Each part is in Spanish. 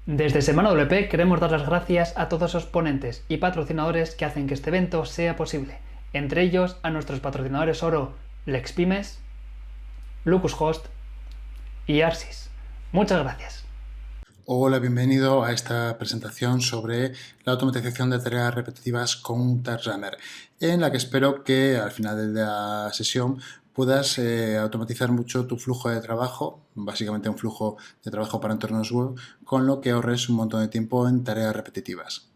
Desde Semana WP queremos dar las gracias a todos esos ponentes y patrocinadores que hacen que este evento sea posible, entre ellos a nuestros patrocinadores oro Lexpimes, Lucushost y Arsis. Muchas gracias. Hola, bienvenido a esta presentación sobre la automatización de tareas repetitivas con un Task Runner, en la que espero que al final de la sesión puedas automatizar mucho tu flujo de trabajo, básicamente un flujo de trabajo para entornos web, con lo que ahorres un montón de tiempo en tareas repetitivas.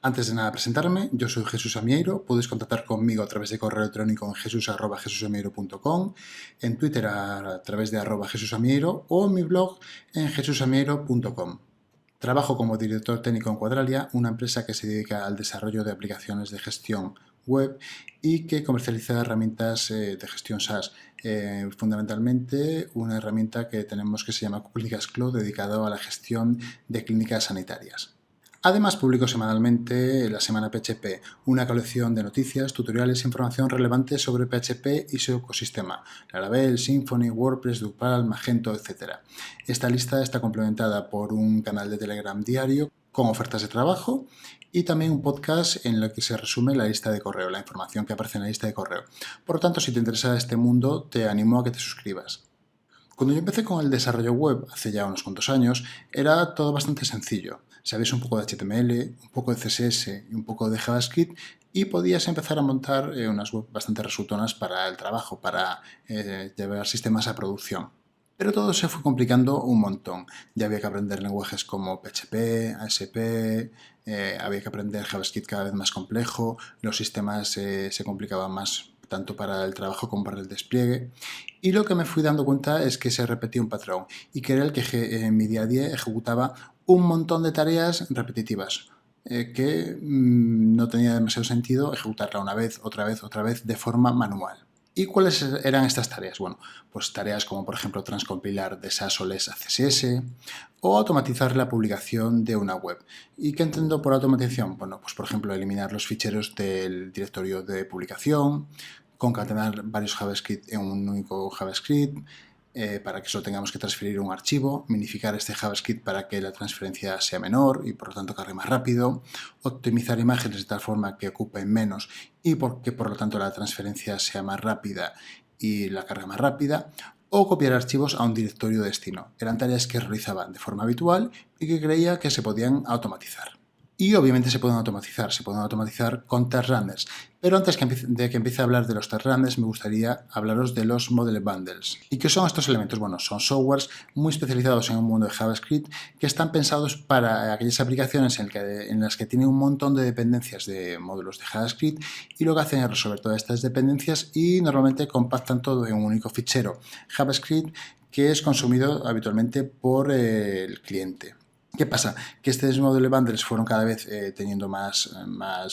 Antes de nada presentarme, yo soy Jesús Amieiro, podéis contactar conmigo a través de correo electrónico en jesus@jesusamieiro.com, en Twitter a través de @jesusamieiro o en mi blog en jesusamieiro.com. Trabajo como director técnico en Quadralia, una empresa que se dedica al desarrollo de aplicaciones de gestión web y que comercializa herramientas de gestión SaaS. Fundamentalmente una herramienta que tenemos que se llama Clínicas Cloud, dedicado a la gestión de clínicas sanitarias. Además, publico semanalmente la Semana PHP, una colección de noticias, tutoriales e información relevante sobre PHP y su ecosistema, Laravel, Symfony, WordPress, Drupal, Magento, etc. Esta lista está complementada por un canal de Telegram diario con ofertas de trabajo y también un podcast en el que se resume la lista de correo, la información que aparece en la lista de correo. Por lo tanto, si te interesa este mundo, te animo a que te suscribas. Cuando yo empecé con el desarrollo web, hace ya unos cuantos años, era todo bastante sencillo. Sabías un poco de HTML, un poco de CSS y un poco de JavaScript y podías empezar a montar unas web bastante resultonas para el trabajo, para llevar sistemas a producción. Pero todo se fue complicando un montón. Ya había que aprender lenguajes como PHP, ASP, había que aprender JavaScript cada vez más complejo, los sistemas se complicaban más tanto para el trabajo como para el despliegue. Y lo que me fui dando cuenta es que se repetía un patrón y que era el que en mi día a día ejecutaba un montón de tareas repetitivas que no tenía demasiado sentido ejecutarla una vez, otra vez de forma manual. ¿Y cuáles eran estas tareas? Bueno, pues tareas como por ejemplo transcompilar de SAS o LESS a CSS o automatizar la publicación de una web. ¿Y qué entiendo por automatización? Bueno, pues por ejemplo eliminar los ficheros del directorio de publicación, concatenar varios JavaScript en un único JavaScript, para que solo tengamos que transferir un archivo, minificar este JavaScript para que la transferencia sea menor y por lo tanto cargue más rápido, optimizar imágenes de tal forma que ocupen menos y que por lo tanto la transferencia sea más rápida y la carga más rápida, o copiar archivos a un directorio de destino. Eran tareas que realizaba de forma habitual y que creía que se podían automatizar. Y obviamente se pueden automatizar con Task Runners. Pero antes de que empiece a hablar de los Task Runners, me gustaría hablaros de los Model Bundles. ¿Y qué son estos elementos? Bueno, son softwares muy especializados en un mundo de JavaScript que están pensados para aquellas aplicaciones en las que tienen un montón de dependencias de módulos de JavaScript y lo que hacen es resolver todas estas dependencias y normalmente compactan todo en un único fichero JavaScript que es consumido habitualmente por el cliente. ¿Qué pasa? Que estos Model Bundles fueron cada vez teniendo más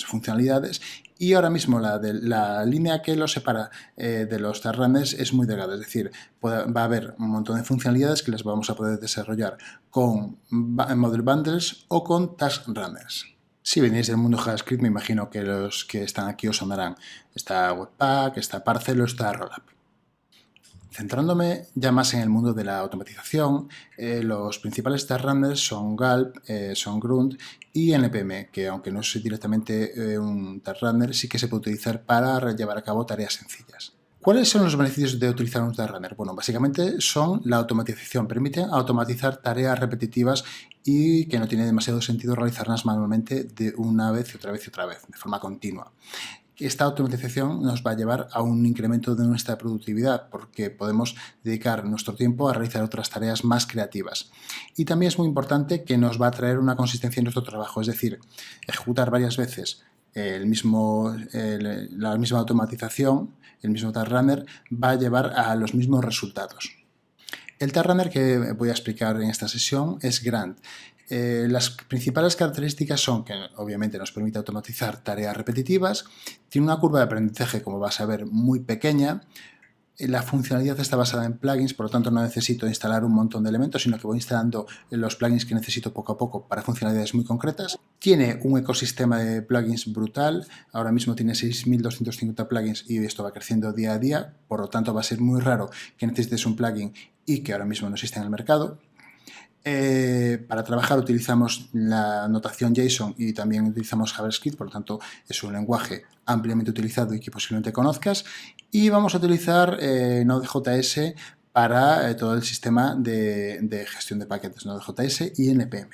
funcionalidades y ahora mismo la línea que los separa de los Task Runners es muy delgada, es decir, va a haber un montón de funcionalidades que las vamos a poder desarrollar con Model Bundles o con Task Runners. Si venís del mundo JavaScript, me imagino que los que están aquí os sonarán. Está Webpack, está Parcel o está Rollup. Centrándome ya más en el mundo de la automatización, los principales Task Runners son Gulp, son Grunt y NPM, que aunque no es directamente un Task Runner, sí que se puede utilizar para llevar a cabo tareas sencillas. ¿Cuáles son los beneficios de utilizar un Task Runner? Bueno, básicamente son la automatización. Permiten automatizar tareas repetitivas y que no tiene demasiado sentido realizarlas manualmente de una vez y otra vez y otra vez, de forma continua. Esta automatización nos va a llevar a un incremento de nuestra productividad porque podemos dedicar nuestro tiempo a realizar otras tareas más creativas. Y también es muy importante que nos va a traer una consistencia en nuestro trabajo, es decir, ejecutar varias veces la misma automatización, el mismo Task Runner, va a llevar a los mismos resultados. El Task Runner que voy a explicar en esta sesión es Grant. Las principales características son que obviamente nos permite automatizar tareas repetitivas, tiene una curva de aprendizaje, como vas a ver, muy pequeña. La funcionalidad está basada en plugins, por lo tanto no necesito instalar un montón de elementos, sino que voy instalando los plugins que necesito poco a poco para funcionalidades muy concretas. Tiene un ecosistema de plugins brutal, ahora mismo tiene 6.250 plugins y esto va creciendo día a día, por lo tanto va a ser muy raro que necesites un plugin y que ahora mismo no existe en el mercado. Para trabajar utilizamos la notación JSON y también utilizamos JavaScript, por lo tanto es un lenguaje ampliamente utilizado y que posiblemente conozcas. Y vamos a utilizar Node.js para todo el sistema de gestión de paquetes, Node.js y NPM.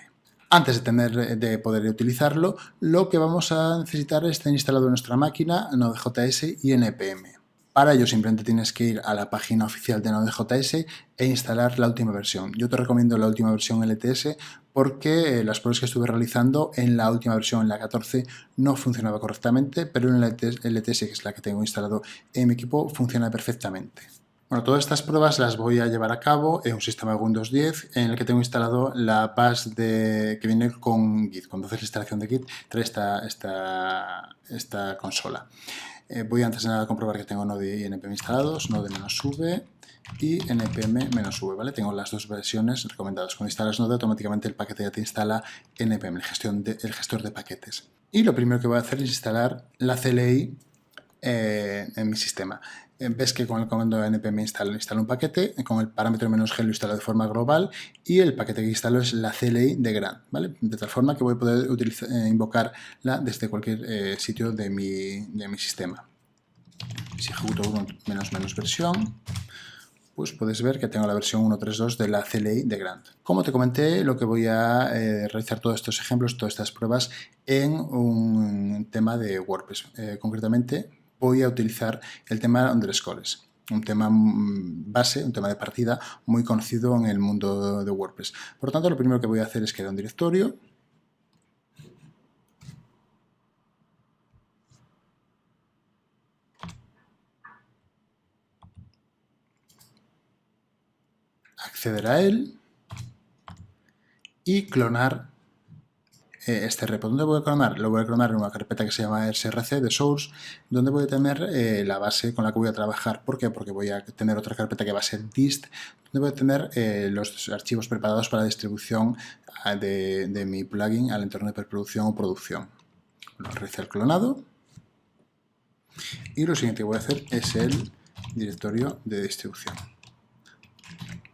Antes de poder utilizarlo, lo que vamos a necesitar es tener instalado en nuestra máquina Node.js y NPM. Para ello simplemente tienes que ir a la página oficial de Node.js e instalar la última versión. Yo te recomiendo la última versión LTS porque las pruebas que estuve realizando en la última versión, en la 14, no funcionaba correctamente, pero en la LTS, que es la que tengo instalado en mi equipo, funciona perfectamente. Bueno, todas estas pruebas las voy a llevar a cabo en un sistema de Windows 10 en el que tengo instalado la base que viene con Git. Cuando haces la instalación de Git, trae esta consola. Voy antes de nada a comprobar que tengo Node y NPM instalados, Node-V y NPM-V, ¿vale? Tengo las dos versiones recomendadas. Cuando instalas Node, automáticamente el paquete ya te instala NPM, el gestor de paquetes. Y lo primero que voy a hacer es instalar la CLI en mi sistema. Ves que con el comando npm instalo un paquete, con el parámetro -g lo instalo de forma global y el paquete que instalo es la CLI de Grant, ¿vale? De tal forma que voy a poder invocarla desde cualquier sitio de mi sistema. Si ejecuto --versión, pues puedes ver que tengo la versión 1.3.2 de la CLI de Grant. Como te comenté, lo que voy a realizar todos estos ejemplos, todas estas pruebas en un tema de WordPress. Concretamente, voy a utilizar el tema underscores, un tema base, un tema de partida muy conocido en el mundo de WordPress. Por lo tanto, lo primero que voy a hacer es crear un directorio. Acceder a él y clonar este repo. ¿Dónde voy a clonar? Lo voy a clonar en una carpeta que se llama src de source, donde voy a tener la base con la que voy a trabajar. ¿Por qué? Porque voy a tener otra carpeta que va a ser dist, donde voy a tener los archivos preparados para la distribución de mi plugin al entorno de preproducción o producción. Bueno, realizar el clonado. Y lo siguiente que voy a hacer es el directorio de distribución.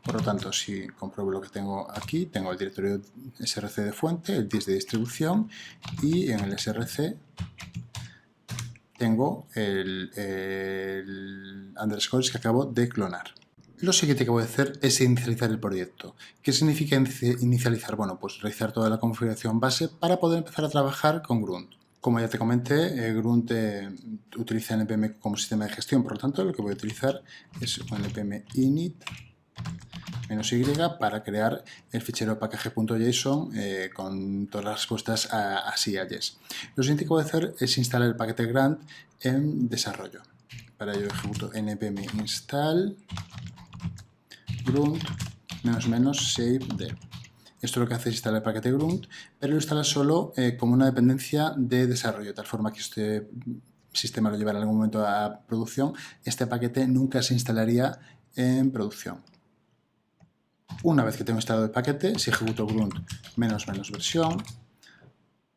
Por lo tanto, si compruebo lo que tengo aquí, tengo el directorio src de fuente, el dist de distribución y en el src tengo el underscores que acabo de clonar. Lo siguiente que voy a hacer es inicializar el proyecto. ¿Qué significa inicializar? Bueno, pues realizar toda la configuración base para poder empezar a trabajar con Grunt. Como ya te comenté, Grunt utiliza npm como sistema de gestión, por lo tanto lo que voy a utilizar es npm init -y para crear el fichero package.json con todas las respuestas a sí y a yes. Lo siguiente que voy a hacer es instalar el paquete Grant en desarrollo. Para ello ejecuto npm install grunt --save dev. Esto lo que hace es instalar el paquete Grunt, pero lo instala solo como una dependencia de desarrollo, de tal forma que este sistema lo llevará en algún momento a producción. Este paquete nunca se instalaría en producción. Una vez que tengo instalado el paquete, si ejecuto grunt --versión,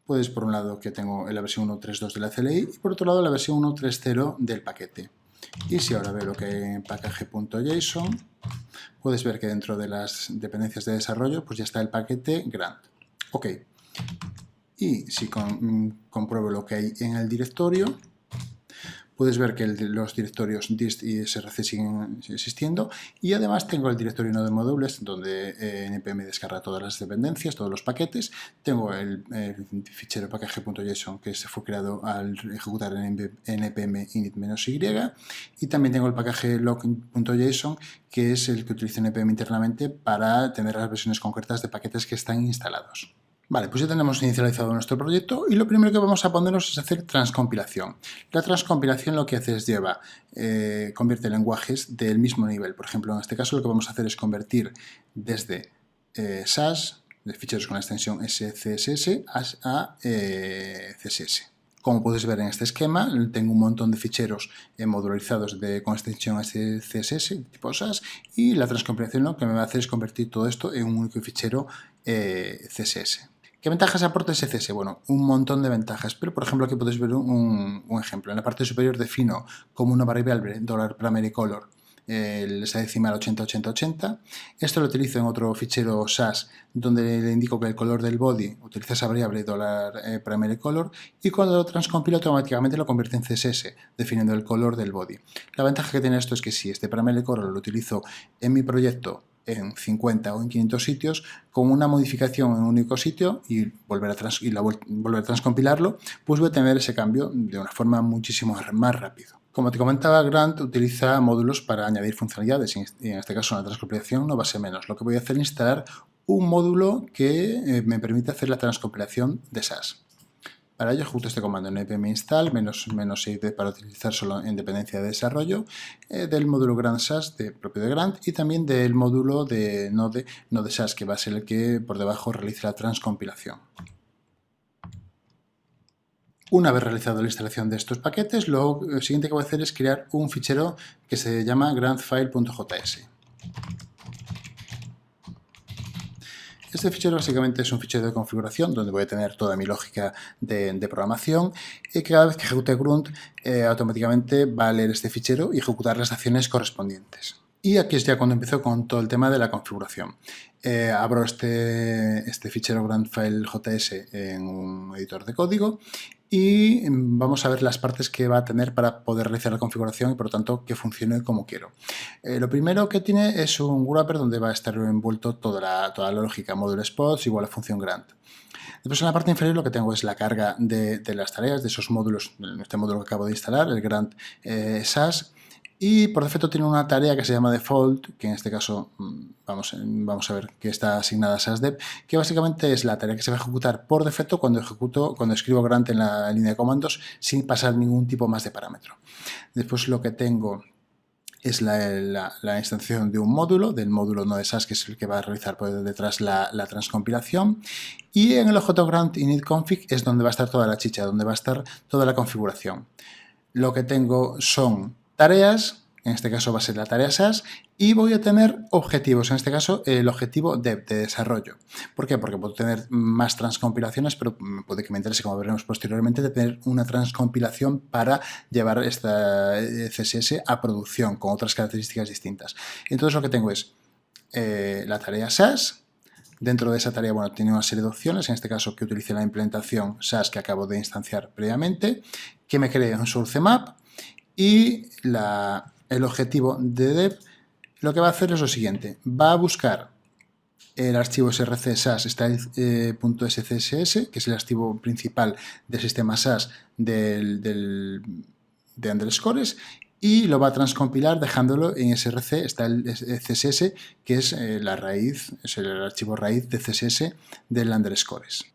pues por un lado que tengo la versión 1.3.2 de la CLI y por otro lado la versión 1.3.0 del paquete. Y si ahora veo lo que hay en package.json, puedes ver que dentro de las dependencias de desarrollo pues ya está el paquete Grant. Ok. Y si compruebo lo que hay en el directorio, puedes ver que los directorios dist y src siguen existiendo y además tengo el directorio node modules donde npm descarga todas las dependencias, todos los paquetes. Tengo el fichero package.json que se fue creado al ejecutar en npm init -y y también tengo el package log.json que es el que utiliza npm internamente para tener las versiones concretas de paquetes que están instalados. Vale, pues ya tenemos inicializado nuestro proyecto y lo primero que vamos a ponernos es hacer transcompilación. La transcompilación lo que hace es convierte lenguajes del mismo nivel. Por ejemplo, en este caso lo que vamos a hacer es convertir desde SAS, de ficheros con la extensión SCSS, a CSS. Como puedes ver en este esquema, tengo un montón de ficheros modularizados con extensión CSS tipo SAS y la transcompilación lo que me va a hacer es convertir todo esto en un único fichero CSS. ¿Qué ventajas aporta CSS? Bueno, un montón de ventajas, pero por ejemplo aquí podéis ver un ejemplo. En la parte superior defino como una variable $primary color el hexadecimal 808080. Esto lo utilizo en otro fichero SAS donde le indico que el color del body utiliza esa variable $primaryColor y cuando lo transcompilo automáticamente lo convierte en CSS definiendo el color del body. La ventaja que tiene esto es que si este primaryColor lo utilizo en mi proyecto en 50 o en 500 sitios, con una modificación en un único sitio y volver a transcompilarlo, pues voy a tener ese cambio de una forma muchísimo más rápido. Como te comentaba, Grant utiliza módulos para añadir funcionalidades y en este caso la transcompilación no va a ser menos. Lo que voy a hacer es instalar un módulo que me permite hacer la transcompilación de SAS. Para ello ejecuto este comando npm install -6d para utilizar solo en dependencia de desarrollo del módulo Grant SAS propio de Grant y también del módulo de Node SAS, que va a ser el que por debajo realiza la transcompilación. Una vez realizado la instalación de estos paquetes, lo siguiente que voy a hacer es crear un fichero que se llama grantfile.js. Este fichero básicamente es un fichero de configuración donde voy a tener toda mi lógica de programación y cada vez que ejecute grunt automáticamente va a leer este fichero y ejecutar las acciones correspondientes. Y aquí es ya cuando empiezo con todo el tema de la configuración. Abro este fichero grantfile.js en un editor de código y vamos a ver las partes que va a tener para poder realizar la configuración y por lo tanto que funcione como quiero. Lo primero que tiene es un wrapper donde va a estar envuelto toda la lógica, módulo spots igual a función grant. Después en la parte inferior lo que tengo es la carga de las tareas de esos módulos, este módulo que acabo de instalar, el Grant SAS, y por defecto tiene una tarea que se llama default, que en este caso vamos a ver que está asignada a SASDEV, que básicamente es la tarea que se va a ejecutar por defecto cuando escribo Grant en la línea de comandos sin pasar ningún tipo más de parámetro. Después lo que tengo es la instanciación de un módulo, del módulo Node SAS, que es el que va a realizar por detrás la transcompilación. Y en el objeto Grant initConfig es donde va a estar toda la chicha, donde va a estar toda la configuración. Lo que tengo son tareas, en este caso va a ser la tarea SAS, y voy a tener objetivos, en este caso el objetivo de desarrollo. ¿Por qué? Porque puedo tener más transcompilaciones, pero puede que me interese, como veremos posteriormente, de tener una transcompilación para llevar esta CSS a producción con otras características distintas. Entonces lo que tengo es la tarea SAS. Dentro de esa tarea, bueno, tiene una serie de opciones, en este caso que utilice la implementación SAS que acabo de instanciar previamente, que me cree un source map. Y el objetivo de dev lo que va a hacer es lo siguiente. Va a buscar el archivo src SAS style.scss, que es el archivo principal del sistema SAS de underscores, y lo va a transcompilar dejándolo en src style.css, que es la raíz, es el archivo raíz de CSS del underscores.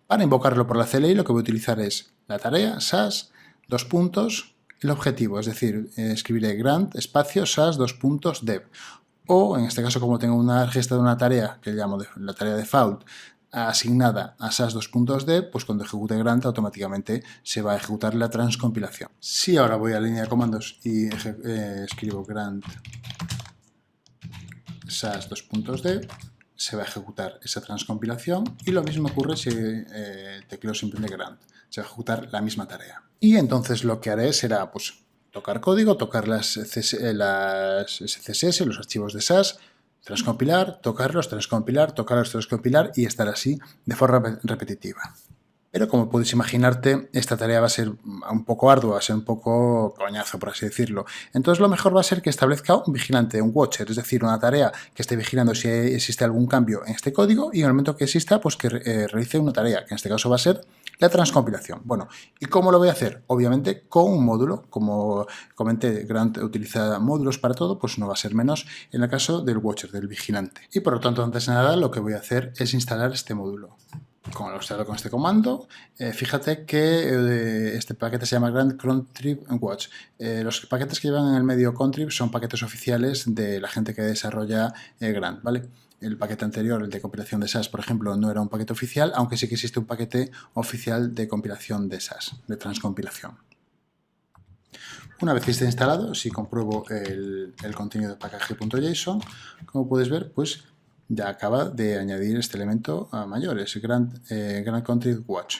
Para invocarlo por la CLI lo que voy a utilizar es la tarea SAS, dos puntos, el objetivo, es decir, escribiré grant espacio SAS dos puntos dev. O en este caso, como tengo una registrada una tarea que llamo la tarea default asignada a SAS dos puntos dev, pues cuando ejecute grant automáticamente se va a ejecutar la transcompilación. Si ahora voy a la línea de comandos y escribo grant SAS dos puntos dev, se va a ejecutar esa transcompilación y lo mismo ocurre si tecleo simplemente grant. Se va a ejecutar la misma tarea. Y entonces lo que haré será pues, tocar código, tocar las CSS, los archivos de SAS, transcompilar, tocarlos, transcompilar, tocarlos, transcompilar y estar así de forma repetitiva. Pero como puedes imaginarte, esta tarea va a ser un poco ardua, va a ser un poco coñazo, por así decirlo. Entonces lo mejor va a ser que establezca un vigilante, un watcher, es decir, una tarea que esté vigilando si existe algún cambio en este código y en el momento que exista, pues que realice una tarea, que en este caso va a ser la transcompilación. Bueno, ¿y cómo lo voy a hacer? Obviamente con un módulo. Como comenté, Grant utiliza módulos para todo, pues no va a ser menos en el caso del watcher, del vigilante. Y por lo tanto, antes de nada, lo que voy a hacer es instalar este módulo. Como lo instalo con este comando, fíjate que este paquete se llama Grant Contrib Watch. Los paquetes que llevan en el medio Contrib son paquetes oficiales de la gente que desarrolla Grant, ¿vale? El paquete anterior, el de compilación de SAS, por ejemplo, no era un paquete oficial, aunque sí que existe un paquete oficial de compilación de SAS, de transcompilación. Una vez que esté instalado, si compruebo el contenido de package.json, como puedes ver, pues ya acaba de añadir este elemento a mayores, Grant Contrib Watch.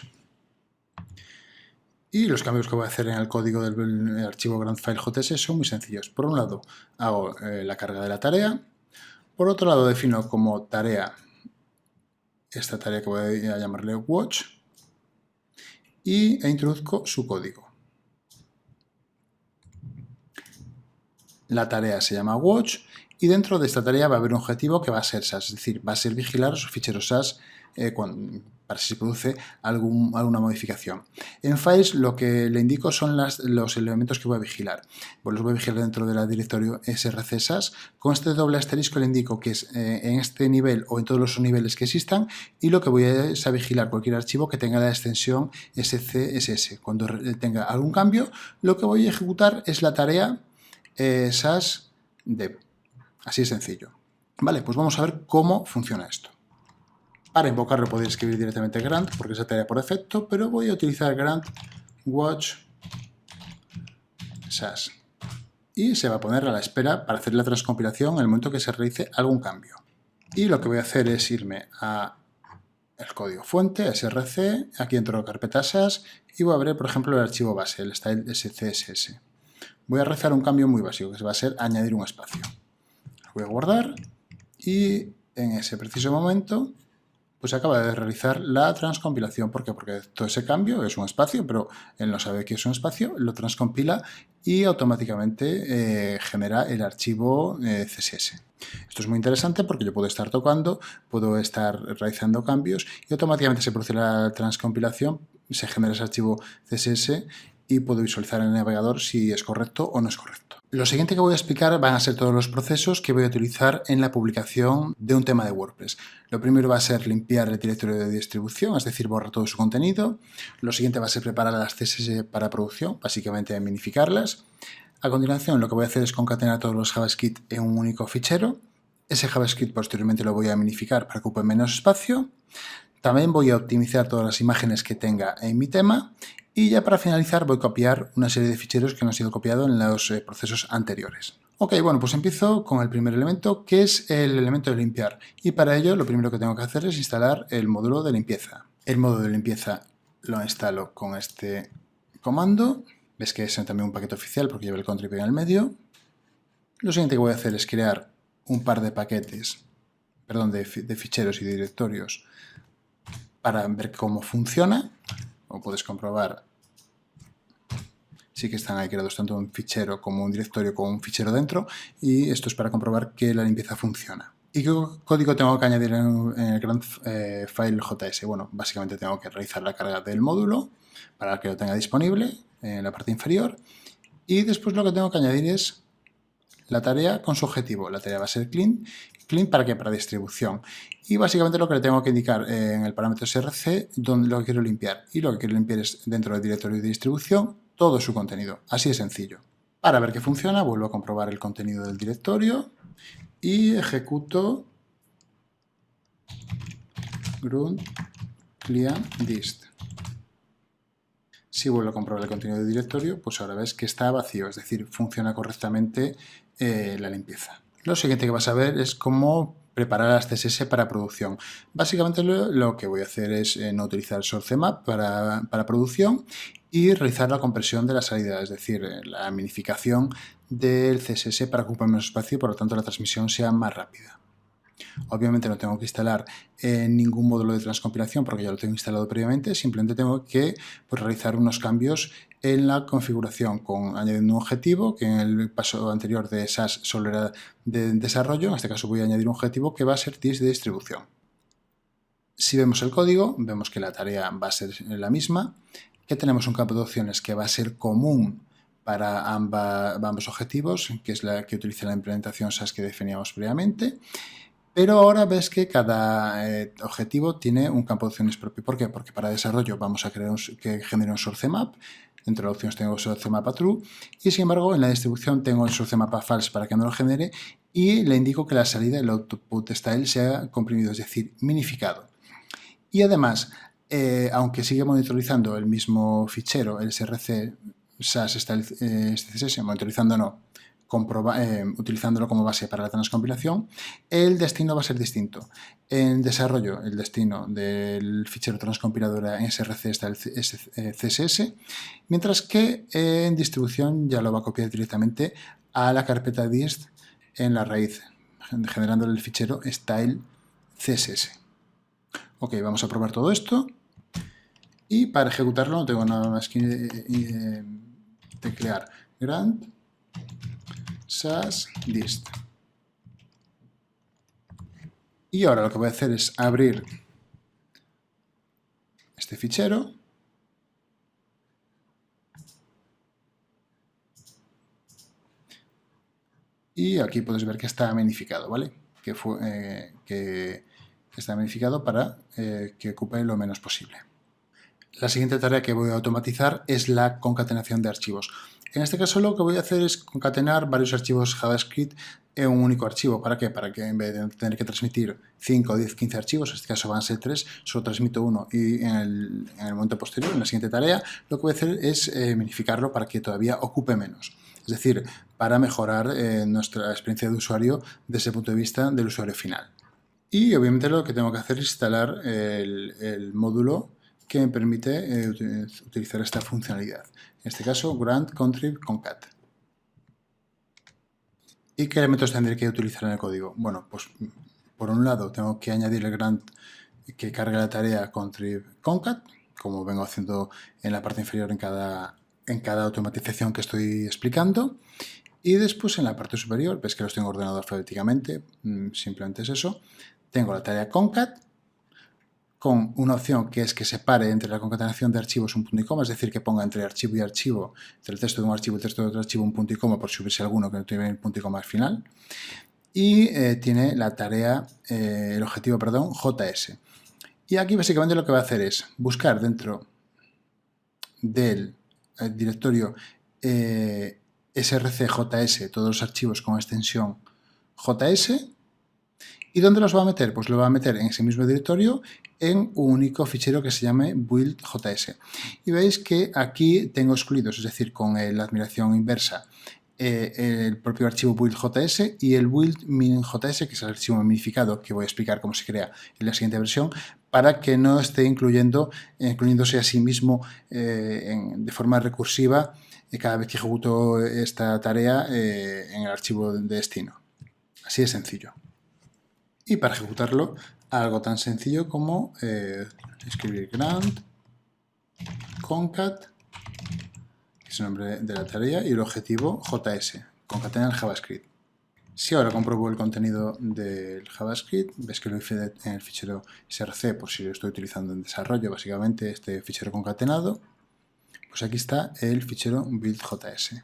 Y los cambios que voy a hacer en el código del archivo grandfile.js son muy sencillos. Por un lado, hago la carga de la tarea. Por otro lado, defino como tarea esta tarea que voy a llamarle watch e introduzco su código. La tarea se llama watch y dentro de esta tarea va a haber un objetivo que va a ser SAS, es decir, va a ser vigilar los ficheros SAS para si se produce alguna modificación. En files lo que le indico son los elementos que voy a vigilar. Pues los voy a vigilar dentro del directorio src SAS. Con este doble asterisco le indico que es en este nivel o en todos los niveles que existan, y lo que voy a es a vigilar cualquier archivo que tenga la extensión scss. Cuando tenga algún cambio, lo que voy a ejecutar es la tarea SAS dev. Así de sencillo. Vale, pues vamos a ver cómo funciona esto. Para invocarlo podéis escribir directamente grant, porque es la tarea por defecto, pero voy a utilizar grant watch SAS. Y se va a poner a la espera para hacer la transcompilación en el momento que se realice algún cambio. Y lo que voy a hacer es irme a el código fuente, src, aquí entro en la carpeta SAS y voy a abrir, por ejemplo, el archivo base, el style scss. Voy a realizar un cambio muy básico, que va a ser añadir un espacio. Lo voy a guardar y en ese preciso momento pues acaba de realizar la transcompilación. ¿Por qué? Porque todo ese cambio es un espacio, pero él no sabe que es un espacio, lo transcompila y automáticamente genera el archivo CSS. Esto es muy interesante porque yo puedo estar tocando, puedo estar realizando cambios y automáticamente se produce la transcompilación, se genera ese archivo CSS y puedo visualizar en el navegador si es correcto o no es correcto. Lo siguiente que voy a explicar van a ser todos los procesos que voy a utilizar en la publicación de un tema de WordPress. Lo primero va a ser limpiar el directorio de distribución, es decir, borrar todo su contenido. Lo siguiente va a ser preparar las CSS para producción, básicamente minificarlas. A continuación, lo que voy a hacer es concatenar todos los JavaScript en un único fichero. Ese JavaScript posteriormente lo voy a minificar para que ocupe menos espacio. También voy a optimizar todas las imágenes que tenga en mi tema. Y ya para finalizar voy a copiar una serie de ficheros que no han sido copiados en los procesos anteriores. Ok, bueno, pues empiezo con el primer elemento, que es el elemento de limpiar. Y para ello lo primero que tengo que hacer es instalar el módulo de limpieza. El módulo de limpieza lo instalo con este comando. Ves que es también un paquete oficial porque lleva el contrib en el medio. Lo siguiente que voy a hacer es crear un par de paquetes, perdón, de ficheros y directorios para ver cómo funciona. Como puedes comprobar, sí que están ahí creados tanto un fichero como un directorio con un fichero dentro, y esto es para comprobar que la limpieza funciona. ¿Y qué código tengo que añadir en el grandfile.js? Bueno, básicamente tengo que realizar la carga del módulo para que lo tenga disponible en la parte inferior, y después lo que tengo que añadir es la tarea con su objetivo. La tarea va a ser clean. ¿Clean para qué? Para distribución. Y básicamente lo que le tengo que indicar en el parámetro src, donde lo que quiero limpiar. Y lo que quiero limpiar es dentro del directorio de distribución todo su contenido. Así de sencillo. Para ver que funciona, vuelvo a comprobar el contenido del directorio y ejecuto grunt clean dist. Si vuelvo a comprobar el contenido del directorio, pues ahora ves que está vacío, es decir, funciona correctamente la limpieza. Lo siguiente que vas a ver es cómo preparar las CSS para producción. Básicamente lo que voy a hacer es no utilizar source map para producción y realizar la compresión de la salida, es decir, la minificación del CSS para ocupar menos espacio y por lo tanto la transmisión sea más rápida. Obviamente no tengo que instalar ningún módulo de transcompilación porque ya lo tengo instalado previamente, simplemente tengo que realizar unos cambios en la configuración añadiendo un objetivo que en el paso anterior de SAS solo era de desarrollo. En este caso voy a añadir un objetivo que va a ser de distribución. Si vemos el código, vemos que la tarea va a ser la misma, que tenemos un campo de opciones que va a ser común para ambos objetivos, que es la que utiliza la implementación SAS que definíamos previamente. Pero ahora ves que cada objetivo tiene un campo de opciones propio. ¿Por qué? Porque para desarrollo vamos a crear que genere un source map. Dentro de las opciones tengo source map a true. Y sin embargo, en la distribución tengo el source map a false para que no lo genere. Y le indico que la salida, el output style, sea comprimido, es decir, minificado. Y además, aunque sigue monitorizando el mismo fichero, el src SAS style CSS, monitorizando no, utilizándolo como base para la transcompilación, el destino va a ser distinto. En desarrollo, el destino del fichero transcompilador en src está el CSS, mientras que en distribución ya lo va a copiar directamente a la carpeta dist en la raíz, generando el fichero style CSS. Ok, vamos a probar todo esto. Y para ejecutarlo no tengo nada más que teclear grant sas dist. Y ahora lo que voy a hacer es abrir este fichero. Y aquí puedes ver que está minificado, ¿vale? Que está minificado para que ocupe lo menos posible. La siguiente tarea que voy a automatizar es la concatenación de archivos. En este caso lo que voy a hacer es concatenar varios archivos JavaScript en un único archivo. ¿Para qué? Para que en vez de tener que transmitir 5, 10, 15 archivos, en este caso van a ser 3, solo transmito uno y en el momento posterior, en la siguiente tarea, lo que voy a hacer es minificarlo para que todavía ocupe menos. Es decir, para mejorar nuestra experiencia de usuario desde el punto de vista del usuario final. Y obviamente lo que tengo que hacer es instalar el módulo que me permite utilizar esta funcionalidad. En este caso, grant contrib concat. ¿Y qué elementos tendré que utilizar en el código? Bueno, pues por un lado tengo que añadir el grant que cargue la tarea contrib concat, como vengo haciendo en la parte inferior en cada automatización que estoy explicando. Y después en la parte superior, ves que los tengo ordenados alfabéticamente, simplemente es eso. Tengo la tarea concat con una opción que es que separe entre la concatenación de archivos un punto y coma, es decir, que ponga entre archivo y archivo, entre el texto de un archivo y el texto de otro archivo, un punto y coma por si hubiese alguno que no tuviera el punto y coma al final. Y tiene la tarea, el objetivo, perdón, JS. Y aquí básicamente lo que va a hacer es buscar dentro del directorio srcjs todos los archivos con extensión JS. ¿Y dónde los va a meter? Pues lo va a meter en ese mismo directorio en un único fichero que se llame build.js. Y veis que aquí tengo excluidos, es decir, con la admiración inversa, el propio archivo build.js y el build.min.js, que es el archivo minificado que voy a explicar cómo se crea en la siguiente versión, para que no esté incluyéndose a sí mismo de forma recursiva cada vez que ejecuto esta tarea en el archivo de destino. Así de sencillo. Y para ejecutarlo, algo tan sencillo como escribir grant concat, que es el nombre de la tarea, y el objetivo JS, concatenar JavaScript. Si ahora compruebo el contenido del JavaScript, ves que lo hice en el fichero src, por si lo estoy utilizando en desarrollo, básicamente este fichero concatenado, pues aquí está el fichero build.js.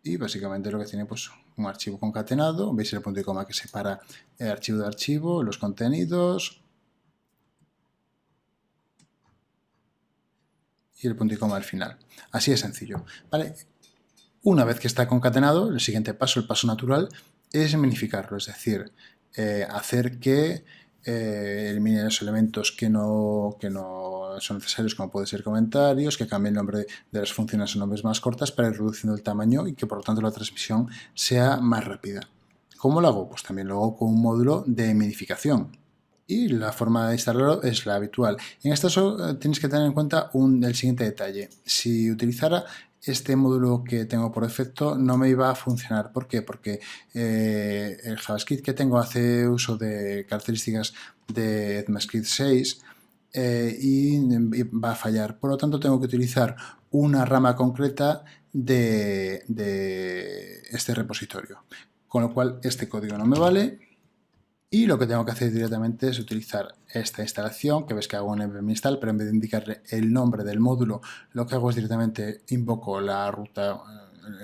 Y básicamente lo que tiene pues un archivo concatenado, veis el punto y coma que separa el archivo de archivo, los contenidos y el punto y coma al final. Así de sencillo. ¿Vale? Una vez que está concatenado, el siguiente paso, el paso natural, es minificarlo, es decir, hacer que elimine los elementos que no son necesarios, como pueden ser comentarios, que cambie el nombre de las funciones a nombres más cortas para ir reduciendo el tamaño y que por lo tanto la transmisión sea más rápida. ¿Cómo lo hago? Pues también lo hago con un módulo de minificación. Y la forma de instalarlo es la habitual. En este caso tienes que tener en cuenta el siguiente detalle. Si utilizara este módulo que tengo por defecto no me iba a funcionar. ¿Por qué? Porque el JavaScript que tengo hace uso de características de ECMAScript 6 y va a fallar. Por lo tanto, tengo que utilizar una rama concreta de este repositorio. Con lo cual, este código no me vale. Y lo que tengo que hacer directamente es utilizar esta instalación, que ves que hago un npm install, pero en vez de indicarle el nombre del módulo, lo que hago es directamente invoco la ruta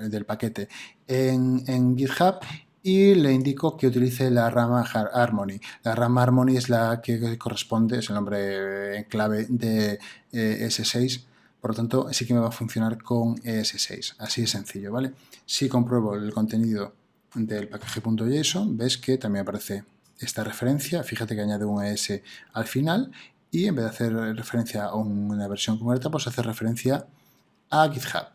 del paquete en GitHub y le indico que utilice la rama Harmony. La rama Harmony es la que corresponde, es el nombre en clave de ES6, por lo tanto sí que me va a funcionar con ES6, así de sencillo, ¿vale? Si compruebo el contenido del package.json, ves que también aparece esta referencia, fíjate que añade un ES al final y en vez de hacer referencia a una versión concreta, pues hace referencia a GitHub.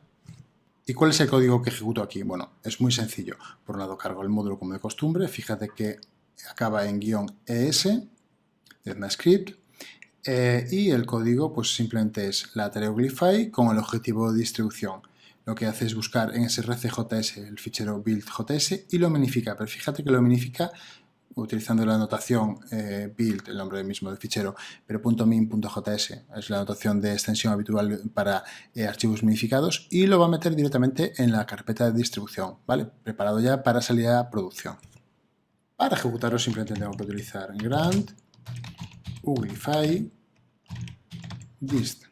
¿Y cuál es el código que ejecuto aquí? Bueno, es muy sencillo. Por un lado cargo el módulo como de costumbre, fíjate que acaba en "-es", de ECMAScript, y el código pues simplemente es la tarea Uglify con el objetivo de distribución. Lo que hace es buscar en src.js el fichero build.js y lo minifica, pero fíjate que lo minifica utilizando la notación build, el nombre mismo del fichero, pero .min.js es la notación de extensión habitual para archivos minificados, y lo va a meter directamente en la carpeta de distribución, ¿vale? Preparado ya para salir a producción. Para ejecutarlo simplemente tengo que utilizar grant uglify dist.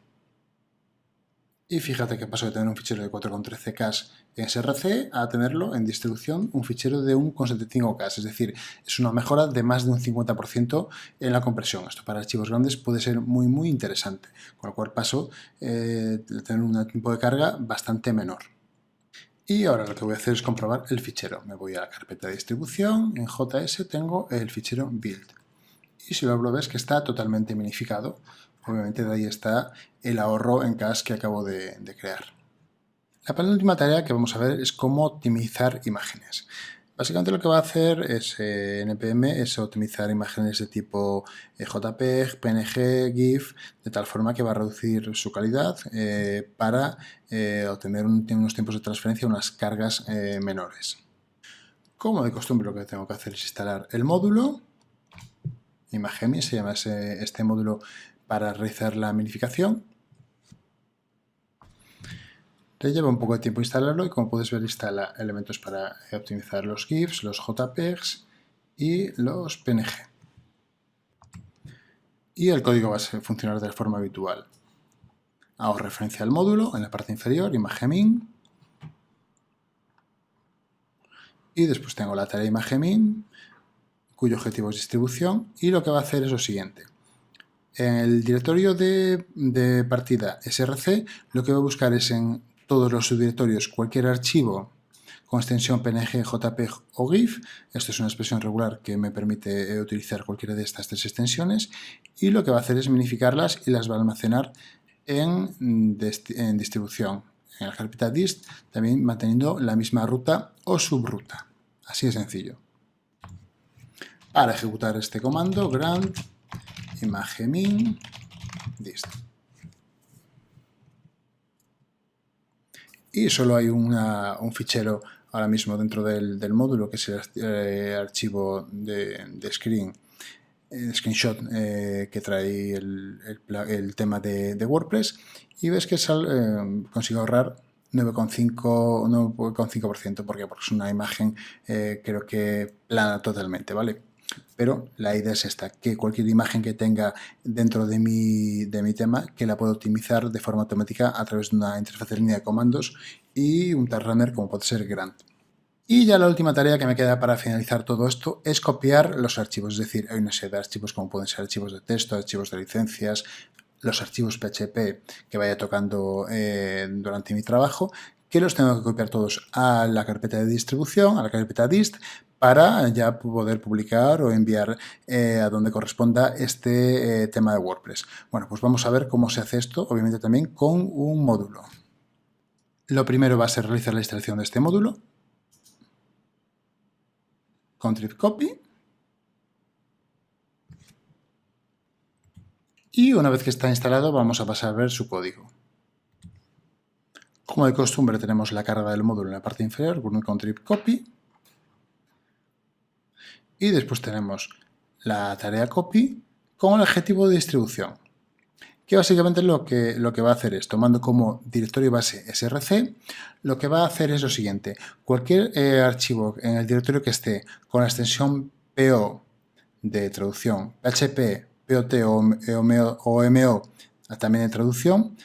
Y fíjate que paso de tener un fichero de 4,13K en src a tenerlo en distribución un fichero de 1,75K, es decir, es una mejora de más de un 50% en la compresión. Esto para archivos grandes puede ser muy interesante, con lo cual paso de tener un tiempo de carga bastante menor. Y ahora lo que voy a hacer es comprobar el fichero. Me voy a la carpeta de distribución, en JS tengo el fichero build. Y si lo abro ves que está totalmente minificado. Obviamente de ahí está el ahorro en cache que acabo de crear. La penúltima tarea que vamos a ver es cómo optimizar imágenes. Básicamente lo que va a hacer es npm es optimizar imágenes de tipo JPEG, PNG, GIF, de tal forma que va a reducir su calidad para obtener unos tiempos de transferencia, unas cargas menores. Como de costumbre lo que tengo que hacer es instalar el módulo. Imagemi se llama este módulo para realizar la minificación. Le lleva un poco de tiempo instalarlo y, como puedes ver, instala elementos para optimizar los GIFs, los JPEGs y los PNG. Y el código va a funcionar de la forma habitual. Hago referencia al módulo en la parte inferior, imagemin. Y después tengo la tarea imagemin, cuyo objetivo es distribución, y lo que va a hacer es lo siguiente. En el directorio de partida src, lo que voy a buscar es en todos los subdirectorios cualquier archivo con extensión PNG, JPEG o GIF. Esto es una expresión regular que me permite utilizar cualquiera de estas tres extensiones, y lo que va a hacer es minificarlas y las va a almacenar en distribución, en la carpeta dist, también manteniendo la misma ruta o subruta. Así de sencillo. Para ejecutar este comando, grant imagemin dist. Y solo hay un fichero ahora mismo dentro del módulo, que es el archivo de screenshot que trae el tema de WordPress, y ves que consigo ahorrar 9,5%. ¿Por qué? Porque es una imagen creo que plana totalmente, ¿vale? Pero la idea es esta, que cualquier imagen que tenga dentro de mi tema, que la puedo optimizar de forma automática a través de una interfaz de línea de comandos y un tag runner como puede ser Grant. Y ya la última tarea que me queda para finalizar todo esto es copiar los archivos, es decir, hay una serie de archivos como pueden ser archivos de texto, archivos de licencias, los archivos PHP que vaya tocando durante mi trabajo, que los tengo que copiar todos a la carpeta de distribución, a la carpeta dist, para ya poder publicar o enviar a donde corresponda este tema de WordPress. Bueno, pues vamos a ver cómo se hace esto, obviamente también con un módulo. Lo primero va a ser realizar la instalación de este módulo. Contrib copy. Y una vez que está instalado vamos a pasar a ver su código. Como de costumbre tenemos la carga del módulo en la parte inferior con un contrib copy. Y después tenemos la tarea copy con el objetivo de distribución, que básicamente lo que va a hacer es, tomando como directorio base src, lo que va a hacer es lo siguiente: cualquier archivo en el directorio que esté con la extensión PO de traducción, PHP, POT o MO también de traducción,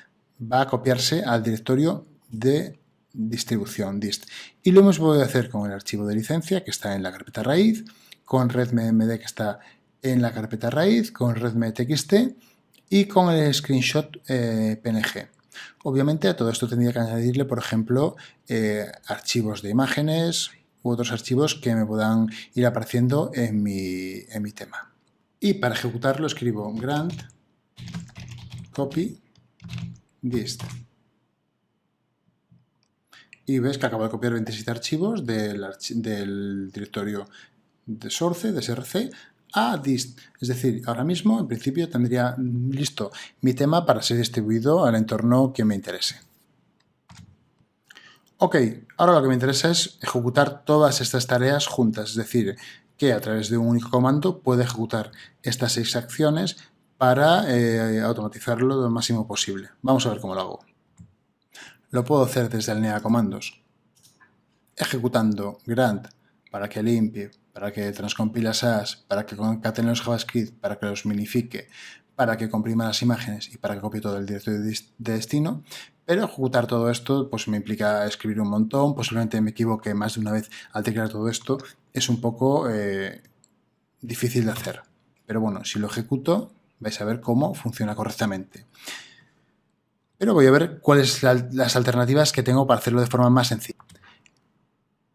va a copiarse al directorio de distribución dist. Y lo mismo voy a hacer con el archivo de licencia que está en la carpeta raíz, con redmemd que está en la carpeta raíz, con redme.txt y con el screenshot PNG. Obviamente a todo esto tendría que añadirle, por ejemplo, archivos de imágenes u otros archivos que me puedan ir apareciendo en mi tema. Y para ejecutarlo escribo grant copy dist. y ves que acabo de copiar 27 archivos del directorio de source, de src, a dist. Es decir, ahora mismo, en principio, tendría listo mi tema para ser distribuido al entorno que me interese. Ok, ahora lo que me interesa es ejecutar todas estas tareas juntas, es decir, que a través de un único comando puedo ejecutar estas 6 acciones para automatizarlo lo máximo posible. Vamos a ver cómo lo hago. Lo puedo hacer desde el NEA Comandos, ejecutando grunt para que limpie, para que transcompila SAS, para que concatene los JavaScript, para que los minifique, para que comprima las imágenes y para que copie todo el directorio de destino. Pero ejecutar todo esto pues me implica escribir un montón, posiblemente me equivoque más de una vez al teclear todo esto. Es un poco difícil de hacer. Pero bueno, si lo ejecuto vais a ver cómo funciona correctamente. Pero voy a ver cuáles las alternativas que tengo para hacerlo de forma más sencilla.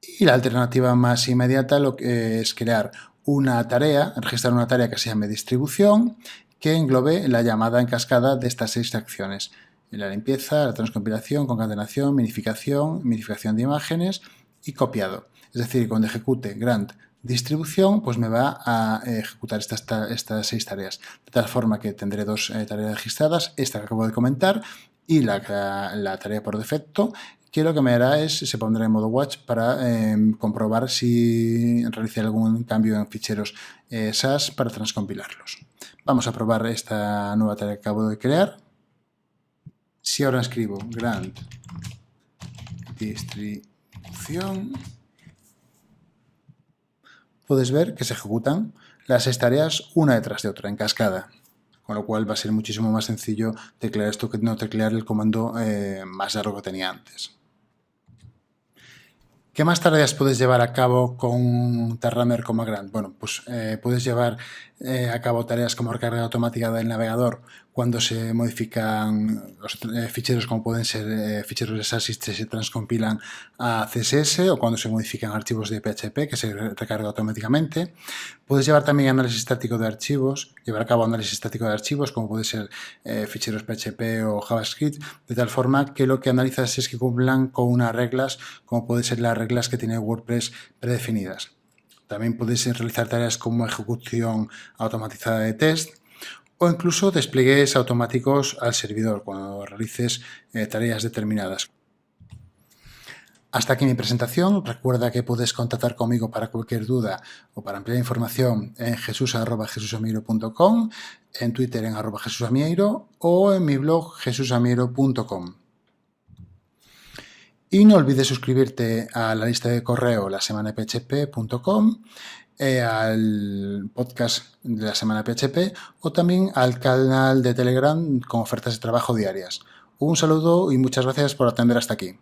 Y la alternativa más inmediata es crear una tarea, registrar una tarea que se llame distribución, que englobe la llamada en cascada de estas 6 acciones. La limpieza, la transcompilación, concatenación, minificación de imágenes y copiado. Es decir, cuando ejecute grunt distribución, pues me va a ejecutar estas 6 tareas. De tal forma que tendré 2 tareas registradas, esta que acabo de comentar y la tarea por defecto, que lo que me hará es, se pondrá en modo watch para comprobar si realicé algún cambio en ficheros SAS para transcompilarlos. Vamos a probar esta nueva tarea que acabo de crear. Si ahora escribo grunt distribución, puedes ver que se ejecutan las 6 tareas una detrás de otra, en cascada. Con lo cual va a ser muchísimo más sencillo teclear esto que no teclear el comando más largo que tenía antes. ¿Qué más tareas puedes llevar a cabo con TarRunner como grunt? Bueno, pues puedes llevar a cabo tareas como recarga automática del navegador cuando se modifican los ficheros, como pueden ser ficheros de SAS y se transcompilan a CSS, o cuando se modifican archivos de PHP que se recarga automáticamente. Puedes llevar también análisis estático de archivos, llevar a cabo análisis estático de archivos como puede ser ficheros PHP o JavaScript, de tal forma que lo que analizas es que cumplan con unas reglas como pueden ser las reglas que tiene WordPress predefinidas. También puedes realizar tareas como ejecución automatizada de test o incluso despliegues automáticos al servidor cuando realices tareas determinadas. Hasta aquí mi presentación. Recuerda que puedes contactar conmigo para cualquier duda o para ampliar información en jesus@jesusamieiro.com, en Twitter en @jesusamieiro o en mi blog jesusamieiro.com. Y no olvides suscribirte a la lista de correo lasemanaphp.com, al podcast de la Semana PHP o también al canal de Telegram con ofertas de trabajo diarias. Un saludo y muchas gracias por atender hasta aquí.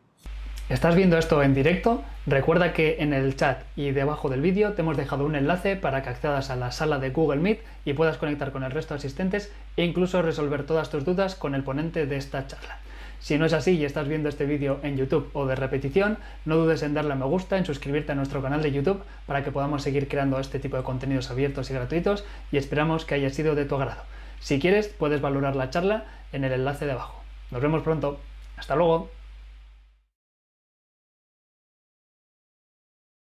¿Estás viendo esto en directo? Recuerda que en el chat y debajo del vídeo te hemos dejado un enlace para que accedas a la sala de Google Meet y puedas conectar con el resto de asistentes e incluso resolver todas tus dudas con el ponente de esta charla. Si no es así y estás viendo este vídeo en YouTube o de repetición, no dudes en darle a me gusta, en suscribirte a nuestro canal de YouTube para que podamos seguir creando este tipo de contenidos abiertos y gratuitos y esperamos que haya sido de tu agrado. Si quieres, puedes valorar la charla en el enlace de abajo. Nos vemos pronto. ¡Hasta luego!